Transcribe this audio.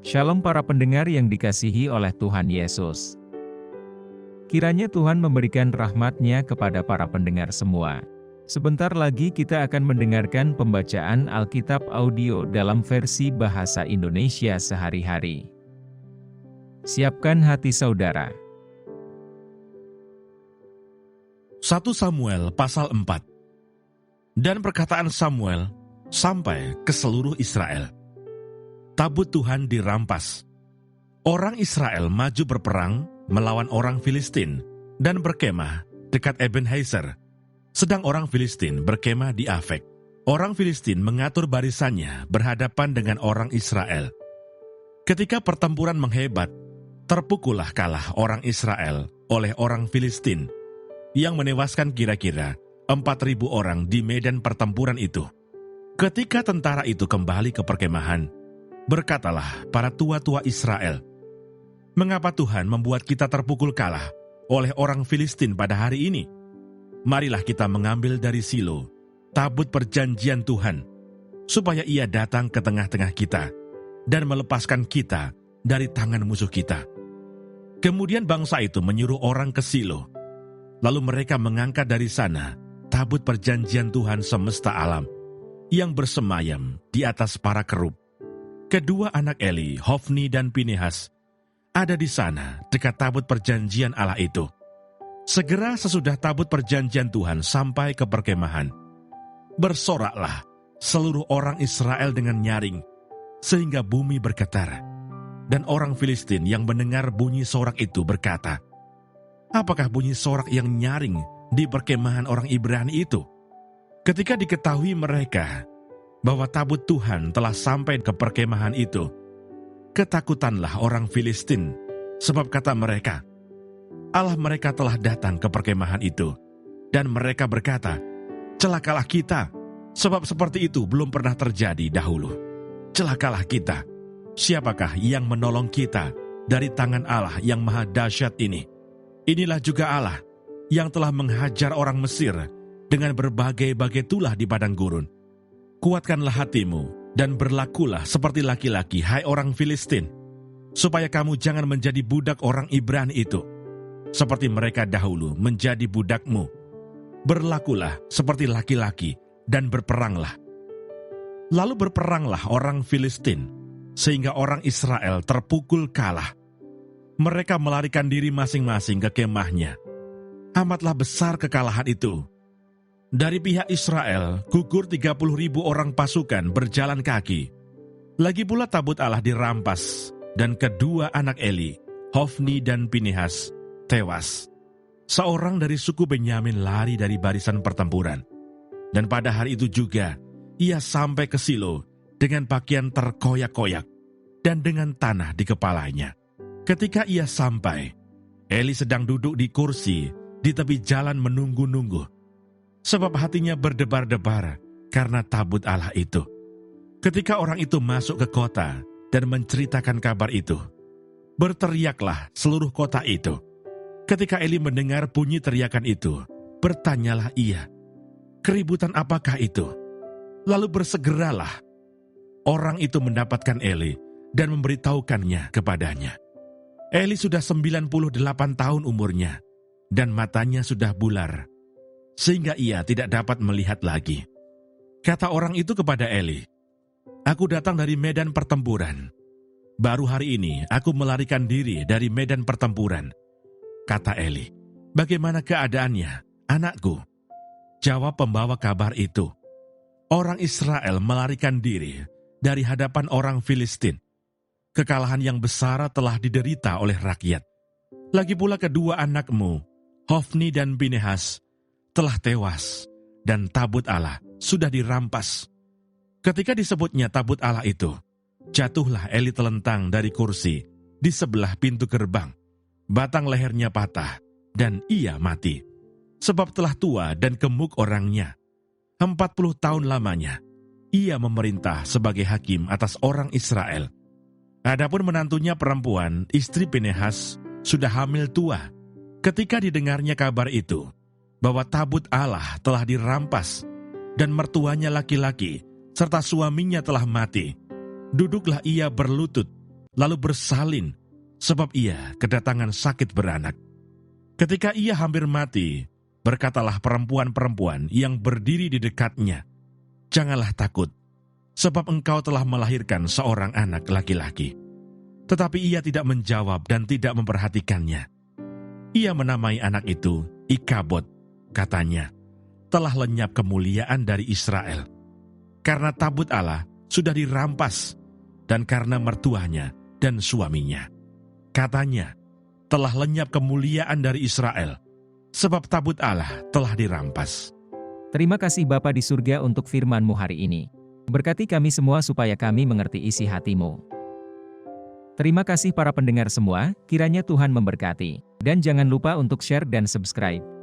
Shalom para pendengar yang dikasihi oleh Tuhan Yesus. Kiranya Tuhan memberikan rahmat-Nya kepada para pendengar semua. Sebentar lagi kita akan mendengarkan pembacaan Alkitab audio dalam versi bahasa Indonesia sehari-hari. Siapkan hati saudara. 1 Samuel pasal 4. Dan perkataan Samuel sampai ke seluruh Israel. Tabut Tuhan dirampas. Orang Israel maju berperang melawan orang Filistin dan berkemah dekat Ebenezer, sedang orang Filistin berkemah di Afek. Orang Filistin mengatur barisannya berhadapan dengan orang Israel. Ketika pertempuran menghebat, terpukullah kalah orang Israel oleh orang Filistin, yang menewaskan kira-kira 4.000 orang di medan pertempuran itu. Ketika tentara itu kembali ke perkemahan, berkatalah para tua-tua Israel, "Mengapa Tuhan membuat kita terpukul kalah oleh orang Filistin pada hari ini? Marilah kita mengambil dari Silo tabut perjanjian Tuhan, supaya ia datang ke tengah-tengah kita dan melepaskan kita dari tangan musuh kita." Kemudian bangsa itu menyuruh orang ke Silo. Lalu mereka mengangkat dari sana tabut perjanjian Tuhan semesta alam yang bersemayam di atas para kerub. Kedua anak Eli, Hofni dan Pinehas, ada di sana dekat tabut perjanjian Allah itu. Segera sesudah tabut perjanjian Tuhan sampai ke perkemahan, bersoraklah seluruh orang Israel dengan nyaring, sehingga bumi bergetar. Dan orang Filistin yang mendengar bunyi sorak itu berkata, "Apakah bunyi sorak yang nyaring di perkemahan orang Ibrani itu?" Ketika diketahui mereka bahwa tabut Tuhan telah sampai ke perkemahan itu, ketakutanlah orang Filistin, sebab kata mereka, "Allah mereka telah datang ke perkemahan itu." Dan mereka berkata, "Celakalah kita, sebab seperti itu belum pernah terjadi dahulu. Celakalah kita, siapakah yang menolong kita dari tangan Allah yang maha dahsyat ini? Inilah juga Allah yang telah menghajar orang Mesir dengan berbagai-bagai tulah di padang gurun. Kuatkanlah hatimu dan berlakulah seperti laki-laki, hai orang Filistin, supaya kamu jangan menjadi budak orang Ibrani itu, seperti mereka dahulu menjadi budakmu. Berlakulah seperti laki-laki dan berperanglah." Lalu berperanglah orang Filistin, sehingga orang Israel terpukul kalah. Mereka melarikan diri masing-masing ke kemahnya. Amatlah besar kekalahan itu. Dari pihak Israel, gugur 30.000 orang pasukan berjalan kaki. Lagi pula tabut Allah dirampas, dan kedua anak Eli, Hofni dan Pinehas, tewas. Seorang dari suku Benyamin lari dari barisan pertempuran. Dan pada hari itu juga, ia sampai ke Silo dengan pakaian terkoyak-koyak dan dengan tanah di kepalanya. Ketika ia sampai, Eli sedang duduk di kursi di tepi jalan menunggu-nunggu, sebab hatinya berdebar-debar karena tabut Allah itu. Ketika orang itu masuk ke kota dan menceritakan kabar itu, berteriaklah seluruh kota itu. Ketika Eli mendengar bunyi teriakan itu, bertanyalah ia, "Keributan apakah itu?" Lalu bersegeralah orang itu mendapatkan Eli dan memberitahukannya kepadanya. Eli sudah 98 tahun umurnya, dan matanya sudah bular, sehingga ia tidak dapat melihat lagi. Kata orang itu kepada Eli, "Aku datang dari medan pertempuran. Baru hari ini aku melarikan diri dari medan pertempuran." Kata Eli, "Bagaimana keadaannya, anakku?" Jawab pembawa kabar itu, "Orang Israel melarikan diri dari hadapan orang Filistin. Kekalahan yang besar telah diderita oleh rakyat. Lagi pula kedua anakmu, Hofni dan Pinehas, telah tewas, dan tabut Allah sudah dirampas." Ketika disebutnya tabut Allah itu, jatuhlah Eli telentang dari kursi di sebelah pintu gerbang. Batang lehernya patah, dan ia mati, sebab telah tua dan gemuk orangnya. 40 tahun lamanya, ia memerintah sebagai hakim atas orang Israel. Adapun menantunya perempuan, istri Pinehas, sudah hamil tua. Ketika didengarnya kabar itu, bahwa tabut Allah telah dirampas, dan mertuanya laki-laki, serta suaminya telah mati, duduklah ia berlutut, lalu bersalin, sebab ia kedatangan sakit beranak. Ketika ia hampir mati, berkatalah perempuan-perempuan yang berdiri di dekatnya, "Janganlah takut, sebab engkau telah melahirkan seorang anak laki-laki." Tetapi ia tidak menjawab dan tidak memperhatikannya. Ia menamai anak itu Ikabod, katanya, "Telah lenyap kemuliaan dari Israel, karena tabut Allah sudah dirampas, dan karena mertuanya dan suaminya." Katanya, "Telah lenyap kemuliaan dari Israel, sebab tabut Allah telah dirampas." Terima kasih Bapa di surga untuk firman-Mu hari ini. Berkati kami semua supaya kami mengerti isi hati-Mu. Terima kasih para pendengar semua, kiranya Tuhan memberkati. Dan jangan lupa untuk share dan subscribe.